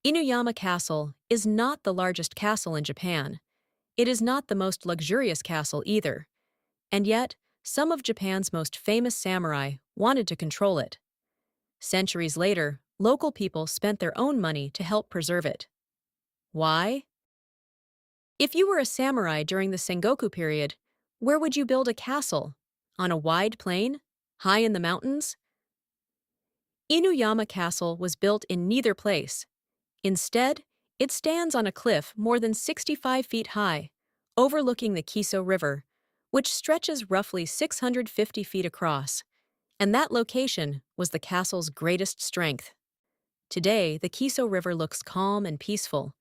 Inuyama Castle is not the largest castle in Japan. It is not the most luxurious castle either. And yet, some of Japan's most famous samurai wanted to control it. Centuries later, local people spent their own money to help preserve it. Why? If you were a samurai during the Sengoku period, where would you build a castle? On a wide plain? High in the mountains? Inuyama Castle was built in neither place. Instead, it stands on a cliff more than 65 feet high, overlooking the Kiso River, which stretches roughly 650 feet across, and that location was the castle's greatest strength. Today, the Kiso River looks calm and peaceful,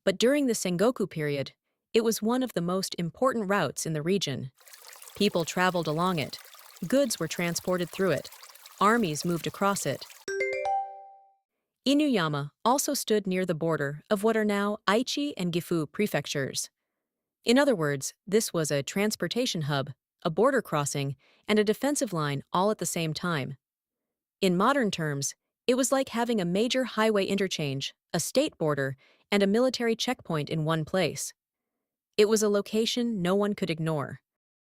but during the Sengoku period, it was one of the most important routes in the region. People traveled along it, goods were transported through it, armies moved across it. Inuyama also stood near the border of what are now Aichi and Gifu prefectures. In other words, this was a transportation hub, a border crossing, and a defensive line all at the same time. In modern terms, it was like having a major highway interchange, a state border, and a military checkpoint in one place. It was a location no one could ignore.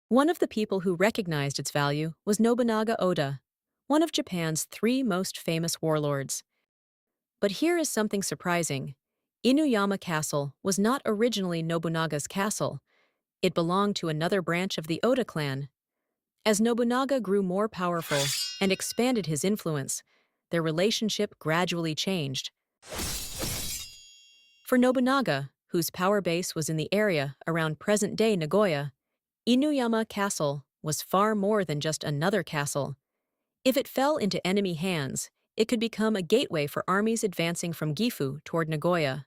One of the people who recognized its value was Nobunaga Oda, one of Japan's 3 most famous warlords. But here is something surprising. Inuyama Castle was not originally Nobunaga's castle. It belonged to another branch of the Oda clan. As Nobunaga grew more powerful and expanded his influence, their relationship gradually changed. For Nobunaga, whose power base was in the area around present-day Nagoya, Inuyama Castle was far more than just another castle. If it fell into enemy hands, it could become a gateway for armies advancing from Gifu toward Nagoya.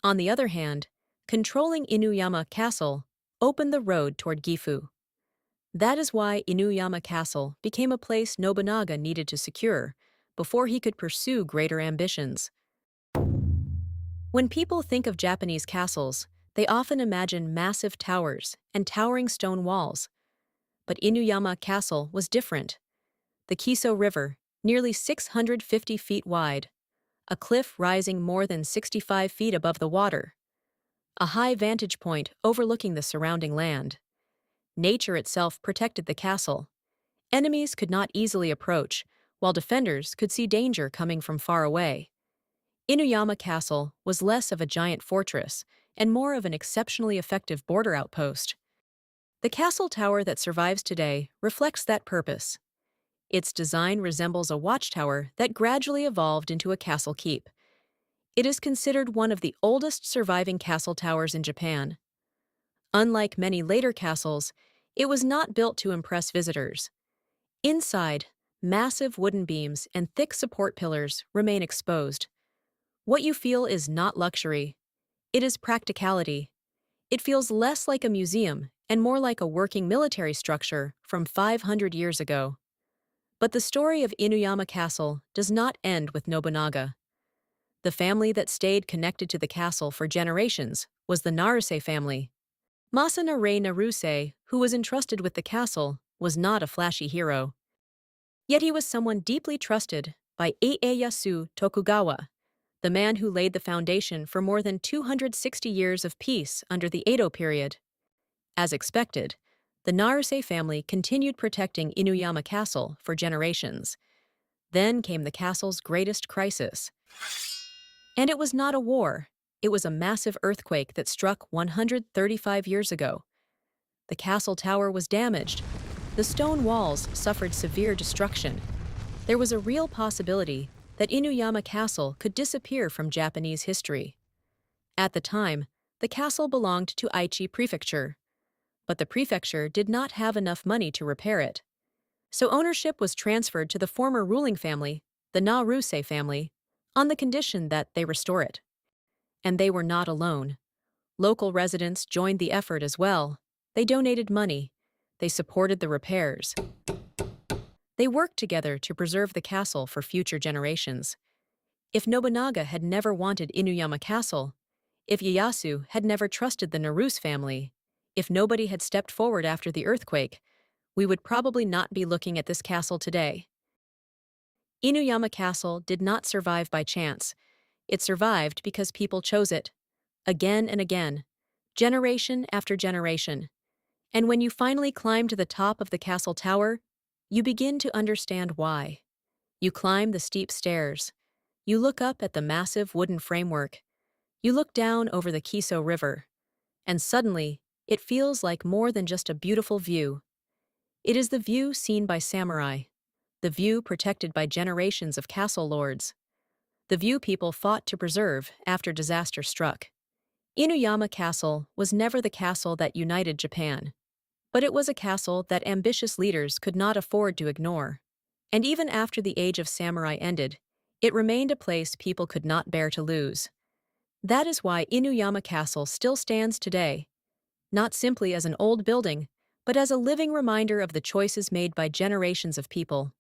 On the other hand, controlling Inuyama Castle opened the road toward Gifu. That is why Inuyama Castle became a place Nobunaga needed to secure before he could pursue greater ambitions. When people think of Japanese castles, they often imagine massive towers and towering stone walls. But Inuyama Castle was different. The Kiso River, nearly 650 feet wide, a cliff rising more than 65 feet above the water, a high vantage point overlooking the surrounding land. Nature itself protected the castle. Enemies could not easily approach, while defenders could see danger coming from far away. Inuyama Castle was less of a giant fortress and more of an exceptionally effective border outpost. The castle tower that survives today reflects that purpose. Its design resembles a watchtower that gradually evolved into a castle keep. It is considered one of the oldest surviving castle towers in Japan. Unlike many later castles, it was not built to impress visitors. Inside, massive wooden beams and thick support pillars remain exposed. What you feel is not luxury. It is practicality. It feels less like a museum and more like a working military structure from 500 years ago. But the story of Inuyama Castle does not end with Nobunaga. The family that stayed connected to the castle for generations was the Naruse family. Masanare Naruse, who was entrusted with the castle, was not a flashy hero. Yet he was someone deeply trusted by Ieyasu Tokugawa, the man who laid the foundation for more than 260 years of peace under the Edo period. As expected, the Naruse family continued protecting Inuyama Castle for generations. Then came the castle's greatest crisis. And it was not a war, it was a massive earthquake that struck 135 years ago. The castle tower was damaged. The stone walls suffered severe destruction. There was a real possibility that Inuyama Castle could disappear from Japanese history. At the time, the castle belonged to Aichi Prefecture, but the prefecture did not have enough money to repair it. So ownership was transferred to the former ruling family, the Naruse family, on the condition that they restore it. And they were not alone. Local residents joined the effort as well. They donated money. They supported the repairs. They worked together to preserve the castle for future generations. If Nobunaga had never wanted Inuyama Castle, if Ieyasu had never trusted the Naruse family, if nobody had stepped forward after the earthquake, we would probably not be looking at this castle today. Inuyama Castle did not survive by chance. It survived because people chose it, again and again, generation after generation. And when you finally climb to the top of the castle tower, you begin to understand why. You climb the steep stairs. You look up at the massive wooden framework. You look down over the Kiso River. And suddenly, it feels like more than just a beautiful view. It is the view seen by samurai, the view protected by generations of castle lords, the view people fought to preserve after disaster struck. Inuyama Castle was never the castle that united Japan, but it was a castle that ambitious leaders could not afford to ignore. And even after the age of samurai ended, it remained a place people could not bear to lose. That is why Inuyama Castle still stands today, not simply as an old building, but as a living reminder of the choices made by generations of people.